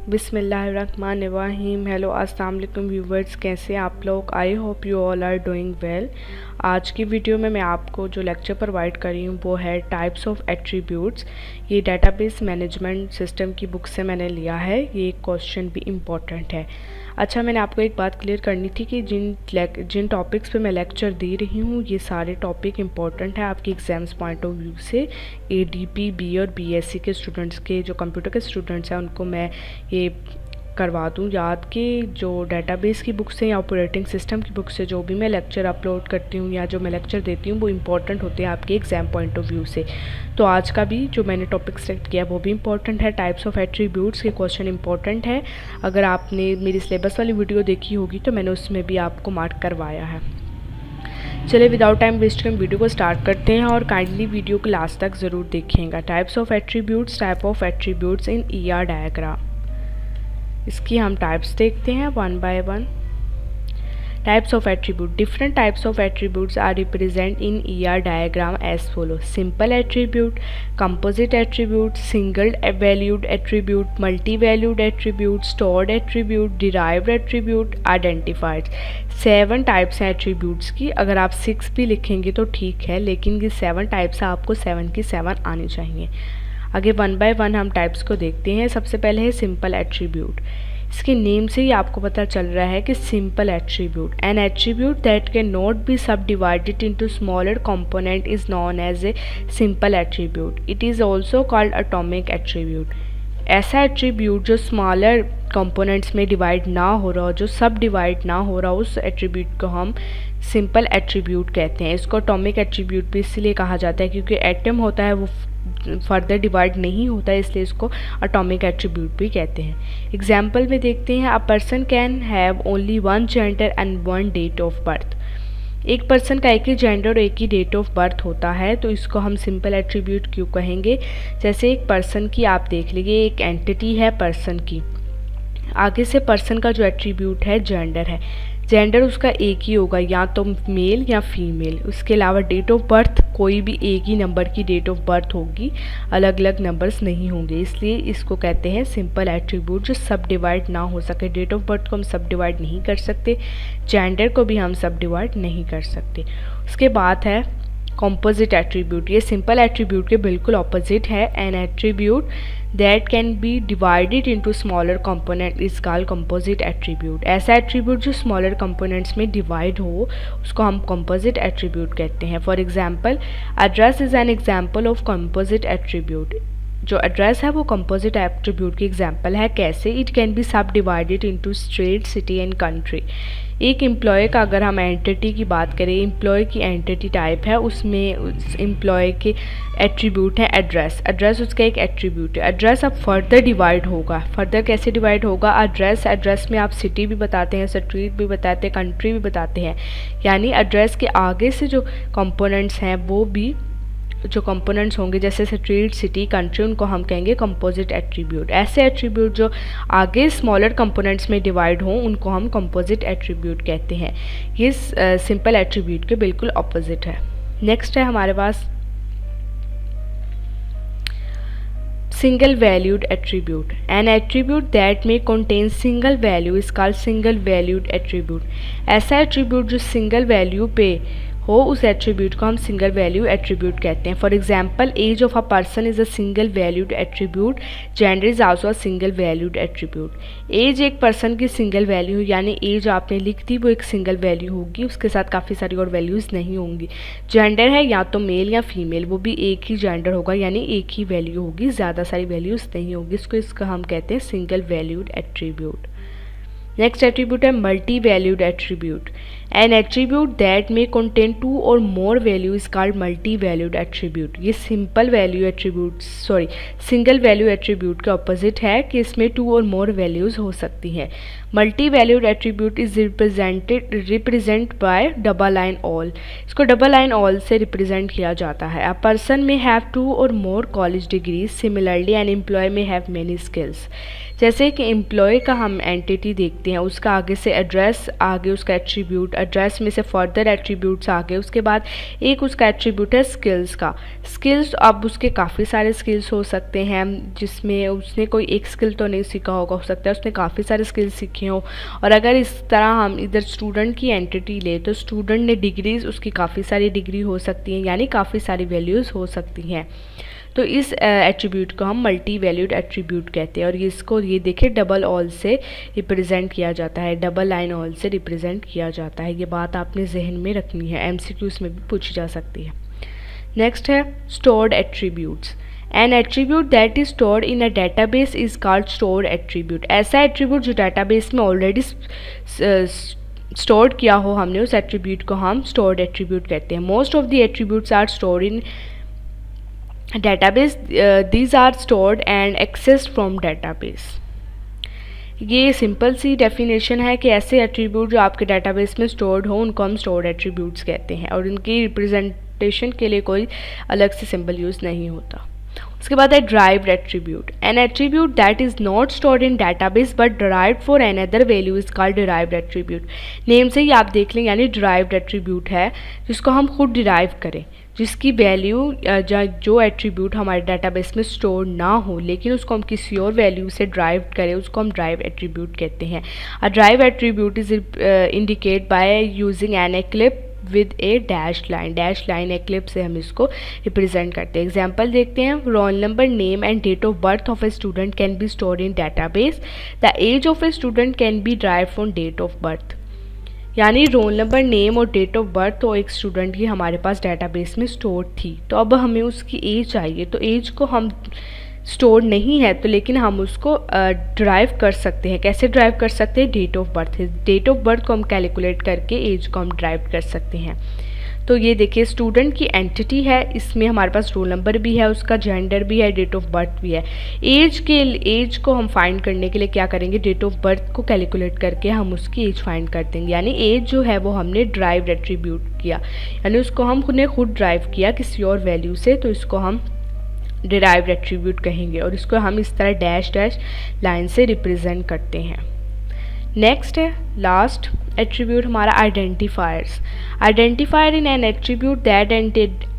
बिस्मिल्लाहिर्रहमानिर्रहीम। हेलो अस्सलाम वालेकुम व्यूवर्स, कैसे आप लोग? I hope you all are doing well. आज की वीडियो में मैं आपको जो लेक्चर प्रोवाइड कर रही हूँ वो है टाइप्स ऑफ एट्रीब्यूट्स। ये डेटाबेस मैनेजमेंट सिस्टम की बुक से मैंने लिया है। ये क्वेश्चन भी इम्पॉर्टेंट है। अच्छा, मैंने आपको एक बात क्लियर करनी थी कि जिन टॉपिक्स पे मैं लेक्चर दे रही हूँ ये सारे टॉपिक इम्पॉर्टेंट है आपकी एग्ज़ाम्स पॉइंट ऑफ व्यू से। एडीपी, बी और बीएससी के स्टूडेंट्स के, जो कंप्यूटर के स्टूडेंट्स हैं, उनको मैं ये करवा दूँ याद कि जो डेटाबेस की बुक से या ऑपरेटिंग सिस्टम की बुक से जो भी मैं लेक्चर अपलोड करती हूँ या जो मैं लेक्चर देती हूँ वो इम्पॉर्टेंट होते हैं आपके एग्ज़ाम पॉइंट ऑफ व्यू से। तो आज का भी जो मैंने टॉपिक सेलेक्ट किया वो भी इम्पॉर्टेंट है। टाइप्स ऑफ एट्रीब्यूट्स के क्वेश्चन इंपॉर्टेंट है। अगर आपने मेरी सिलेबस वाली वीडियो देखी होगी तो मैंने उसमें भी आपको मार्क करवाया है। चलिए विदाउट टाइम वेस्ट हम वीडियो को स्टार्ट करते हैं और काइंडली वीडियो को लास्ट तक ज़रूर देखिएगा। Types of attributes, type of attributes in ER diagram. इसकी हम टाइप्स देखते हैं one by one. Types of attribute, different types of attributes are represent in ER diagram as follow: simple attribute, composite attribute, single valued attribute, multi valued attribute, stored attribute, derived attribute, identified. 7 types हैं attributes की। अगर आप 6 भी लिखेंगे तो ठीक है, लेकिन ये 7 टाइप्स हैं, आपको 7 की 7 आनी चाहिए। आगे वन बाय वन हम टाइप्स को देखते हैं। सबसे पहले है सिंपल एट्रीब्यूट। इसके नेम से ही आपको पता चल रहा है कि simple attribute, an attribute that can not be sub divided into smaller component is known as a simple attribute. It is also called atomic attribute. ऐसा एट्रीब्यूट जो स्मॉलर कंपोनेंट्स में डिवाइड ना हो रहा हो, जो सब डिवाइड ना हो रहा हो, उस एट्रीब्यूट को हम सिंपल एट्रीब्यूट कहते हैं। इसको एटॉमिक एट्रीब्यूट भी इसलिए कहा जाता है क्योंकि एटम होता है वो फर्दर डिवाइड नहीं होता है, इसलिए इसको एटॉमिक एट्रीब्यूट भी कहते हैं। एग्जाम्पल में देखते हैं, a person can have only one gender and one date of birth. एक पर्सन का एक ही जेंडर और एक ही डेट ऑफ बर्थ होता है, तो इसको हम सिंपल एट्रीब्यूट क्यों कहेंगे? जैसे एक पर्सन की आप देख लीजिए, एक एंटिटी है पर्सन की, आगे से पर्सन का जो एट्रीब्यूट है जेंडर है। जेंडर उसका एक ही होगा, या तो मेल या फीमेल। उसके अलावा डेट ऑफ बर्थ कोई भी एक ही नंबर की डेट ऑफ बर्थ होगी, अलग अलग नंबर्स नहीं होंगे, इसलिए इसको कहते हैं सिंपल एट्रीब्यूट जो सब डिवाइड ना हो सके। डेट ऑफ बर्थ को हम सब डिवाइड नहीं कर सकते, जेंडर को भी हम सब डिवाइड नहीं कर सकते। उसके बाद है कंपोजिट एट्रीब्यूट। ये सिंपल एट्रीब्यूट के बिल्कुल ऑपोजिट है। N attribute that can be divided into smaller component is called composite attribute. ऐसा एट्रीब्यूट जो स्मॉलर कंपोनेंट्स में डिवाइड हो उसको हम कंपोजिट एट्रीब्यूट कहते हैं। For example, address is an example of composite attribute. जो एड्रेस है वो कंपोजिट एट्रीब्यूट की एग्जांपल है। कैसे? It can be sub divided into state, city and country. एक एम्प्लॉय का अगर हम एंटिटी की बात करें, एम्प्लॉय की एंटिटी टाइप है, उसमें उस एम्प्लॉय के एट्रीब्यूट है एड्रेस। एड्रेस उसका एक एट्रीब्यूट है। एड्रेस अब फर्दर डिवाइड होगा। फर्दर कैसे डिवाइड होगा? एड्रेस में आप सिटी भी बताते हैं, स्ट्रीट भी बताते हैं, कंट्री भी बताते हैं। यानी एड्रेस के आगे से जो कंपोनेंट्स हैं वो भी जो कंपोनेंट्स होंगे, जैसे स्ट्रीट, सिटी, कंट्री, उनको हम कहेंगे कंपोजिट एट्रीब्यूट। ऐसे एट्रीब्यूट जो आगे स्मॉलर कंपोनेंट्स में डिवाइड हों उनको हम कंपोजिट एट्रीब्यूट कहते हैं। ये सिंपल एट्रीब्यूट के बिल्कुल ऑपोजिट है। नेक्स्ट है हमारे पास single valued attribute. An attribute that may contain single value is called single valued attribute. ऐसा एट्रीब्यूट जो सिंगल वैल्यू पे हो उस एट्रीब्यूट को हम सिंगल वैल्यू एट्रीब्यूट कहते हैं। For example, age of a person is a single valued attribute, gender is also a single valued attribute. Age एक पर्सन की सिंगल वैल्यू, यानी एज आपने लिख दी वो एक सिंगल वैल्यू होगी, उसके साथ काफ़ी सारी और वैल्यूज़ नहीं होंगी। जेंडर है या तो मेल या फीमेल, वो भी एक ही जेंडर होगा, यानी एक ही वैल्यू होगी, ज़्यादा सारी वैल्यूज़ नहीं होगी। इसका हम कहते हैं single valued attribute. Next attribute है multi valued attribute. An attribute that may contain 2 or more value is called multi valued attribute. ये simple value attribute single value attribute के ऑपोजिट है कि इसमें 2 और मोर वैल्यूज हो सकती हैं। Multi valued attribute is represent by double line oval. इसको double line oval से रिप्रेजेंट किया जाता है। A person may have 2 or more college degrees, similarly an employee may have many skills. जैसे कि एम्प्लॉय का हम एंटिटी देखते हैं, उसका आगे से एड्रेस, आगे उसका एट्रीब्यूट एड्रेस में से फर्दर एट्रीब्यूट्स आ गए। उसके बाद एक उसका एट्रीब्यूट है स्किल्स का। स्किल्स अब उसके काफ़ी सारे स्किल्स हो सकते हैं, जिसमें उसने कोई एक स्किल तो नहीं सीखा होगा, हो सकता है उसने काफ़ी सारे स्किल्स सीखे हों। और अगर इस तरह हम इधर स्टूडेंट की एंटिटी ले तो स्टूडेंट ने डिग्रीज, उसकी काफ़ी सारी डिग्री हो सकती हैं, यानी काफ़ी सारी वैल्यूज़ हो सकती हैं। तो इस एट्रीब्यूट को हम मल्टी वैल्यूड एट्रीब्यूट कहते हैं। और इसको ये देखिए डबल ऑल से रिप्रेजेंट किया जाता है, डबल लाइन ऑल से रिप्रेजेंट किया जाता है। ये बात आपने जहन में रखनी है, एमसीक्यूज में भी पूछी जा सकती है। नेक्स्ट है stored attributes. N attribute that is stored in a database is called stored attribute. ऐसा एट्रीब्यूट जो डेटाबेस में ऑलरेडी स्टोर्ड किया हो हमने, उस एट्रीब्यूट को हम स्टोर्ड एट्रीब्यूट कहते हैं। Most of the attributes are stored in database, these are stored and accessed from database। ये सिंपल सी डेफिनेशन है कि ऐसे एट्रीब्यूट जो आपके डेटाबेस में स्टोर्ड हो उनको हम स्टोर्ड एट्रीब्यूट्स कहते हैं, और इनकी रिप्रेजेंटेशन के लिए कोई अलग से सिंबल यूज़ नहीं होता। उसके बाद है derived attribute. An attribute that is not stored in database but derived for another value is called derived attribute. Name से ही आप देख लें, यानी डिराइव्ड एट्रीब्यूट है जिसको हम खुद डिराइव करें, जिसकी वैल्यू जो एट्रीब्यूट हमारे डाटाबेस में स्टोर ना हो लेकिन उसको हम किसी और वैल्यू से ड्राइव करें, उसको हम ड्राइव एट्रीब्यूट कहते हैं। A derived attribute is indicate by using an एक्लिप with a dash line. Dash line एक्लिप से हम इसको रिप्रेजेंट करते हैं। एग्जाम्पल देखते हैं। Roll number, name and date of birth of a student can be stored in database. The age of a student can be derived from date of birth. यानी roll number, name और date of birth तो एक student की हमारे पास database में store थी, तो अब हमें उसकी एज चाहिए, तो एज को हम स्टोर नहीं है तो लेकिन हम उसको ड्राइव कर सकते हैं। कैसे ड्राइव कर सकते हैं? Date of birth. Date of birth को हम कैलकुलेट करके एज को हम ड्राइव कर सकते हैं। तो ये देखिए स्टूडेंट की एंटिटी है, इसमें हमारे पास रोल नंबर भी है, उसका जेंडर भी है, डेट ऑफ बर्थ भी है। एज को हम फाइंड करने के लिए क्या करेंगे? डेट ऑफ बर्थ को कैलकुलेट करके हम उसकी एज फाइंड कर देंगे। यानी एज जो है वो हमने ड्राइव्ड एट्रीब्यूट किया, यानी उसको हम खुद ड्राइव किया किसी और वैल्यू से, तो इसको हम डिराइव्ड एट्रीब्यूट कहेंगे। और इसको हम इस तरह डैश डैश लाइन से रिप्रेजेंट करते हैं। नेक्स्ट है लास्ट एट्रीब्यूट हमारा identifiers. Identifier in an attribute that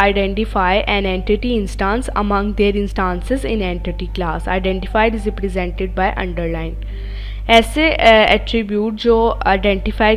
identify an entity instance among their instances in entity class. Identifier is represented by underline. ऐसे एट्रीब्यूट जो आइडेंटिफाई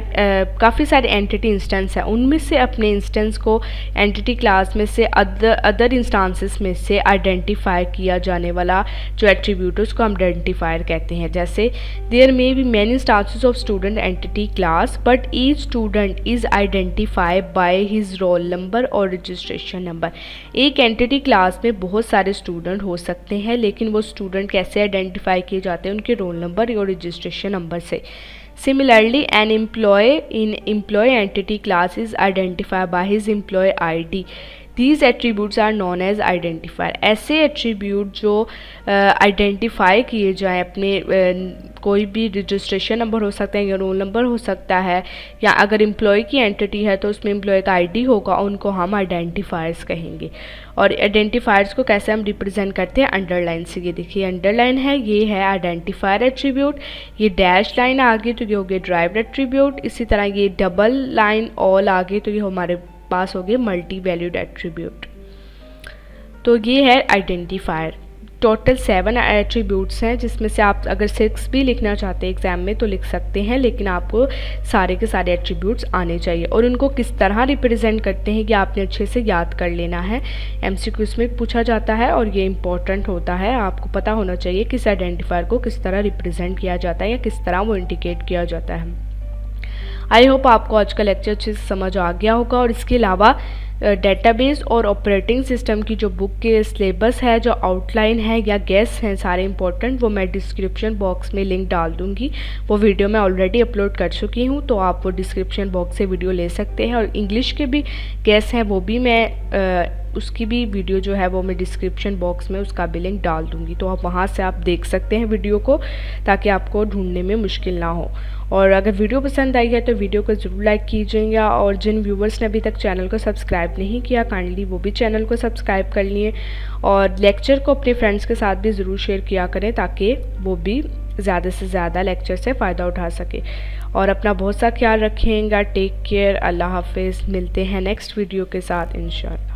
काफ़ी सारे एंटिटी इंस्टेंस हैं, उनमें से अपने इंस्टेंस को एंटिटी क्लास में से अदर इंस्टांसेस में से आइडेंटिफाई किया जाने वाला जो एट्रीब्यूट है उसको हम आइडेंटिफायर कहते हैं। जैसे there may be many instances of student entity class but each student is identified by his roll number और रजिस्ट्रेशन नंबर। एक एंटिटी क्लास में बहुत सारे स्टूडेंट हो सकते हैं, लेकिन वो स्टूडेंट कैसे आइडेंटिफाई किए जाते हैं? उनके रोल नंबर और रजिस्ट्रेशन नंबर से। Similarly, an employee in employee entity class is identified by his employee ID. These attributes are known as identifier. ऐसे एट्रीब्यूट जो आइडेंटिफाई किए जाएँ अपने कोई भी रजिस्ट्रेशन नंबर हो सकता है या रोल नंबर हो सकता है, या अगर एम्प्लॉय की एंटिटी है तो उसमें एम्प्लॉय का आईडी होगा, उनको हम आइडेंटिफायर्स कहेंगे। और आइडेंटिफायर्स को कैसे हम रिप्रेजेंट करते हैं? अंडरलाइन से। ये देखिए अंडरलाइन है, ये है आइडेंटिफायर एट्रीब्यूट। ये डैश लाइन आगे तो ये हो गया ड्राइव्ड एट्रीब्यूट। इसी तरह ये डबल लाइन ऑल आगे तो ये हमारे पास हो गए मल्टी वैल्यूड एट्रीब्यूट। तो ये है आइडेंटिफायर। टोटल 7 एट्रीब्यूट्स हैं, जिसमें से आप अगर 6 भी लिखना चाहते हैं एग्जाम में तो लिख सकते हैं, लेकिन आपको सारे के सारे एट्रीब्यूट्स आने चाहिए। और उनको किस तरह रिप्रेजेंट करते हैं ये आपने अच्छे से याद कर लेना है, एमसीक्यूज़ में पूछा जाता है और ये इंपॉर्टेंट होता है। आपको पता होना चाहिए किस आइडेंटिफायर को किस तरह रिप्रेजेंट किया जाता है या किस तरह वो इंडिकेट किया जाता है। आई होप आपको आज का लेक्चर अच्छे से समझ आ गया होगा। और इसके अलावा डेटाबेस और ऑपरेटिंग सिस्टम की जो बुक के सिलेबस है, जो आउटलाइन है या गेस हैं सारे इंपॉर्टेंट, वो मैं डिस्क्रिप्शन बॉक्स में लिंक डाल दूँगी। वो वीडियो मैं ऑलरेडी अपलोड कर चुकी हूँ, तो आप वो डिस्क्रिप्शन बॉक्स से वीडियो ले सकते हैं। और इंग्लिश के भी गेस हैं, वो भी मैं उसकी भी वीडियो जो है वो मैं डिस्क्रिप्शन बॉक्स में उसका भी लिंक डाल दूँगी, तो आप वहाँ से आप देख सकते हैं वीडियो को, ताकि आपको ढूंढने में मुश्किल ना हो। और अगर वीडियो पसंद आई है तो वीडियो को ज़रूर लाइक कीजिएगा, और जिन व्यूवर्स ने अभी तक चैनल को सब्सक्राइब नहीं किया काइंडली वो भी चैनल को सब्सक्राइब कर लिए, और लेक्चर को अपने फ्रेंड्स के साथ भी ज़रूर शेयर किया करें ताकि वो भी ज़्यादा से ज़्यादा लेक्चर से फ़ायदा उठा सके। और अपना बहुत सा ख्याल रखिएगा। Take care. अल्लाह हाफिज़। मिलते हैं नेक्स्ट वीडियो के साथ इंशाअल्लाह।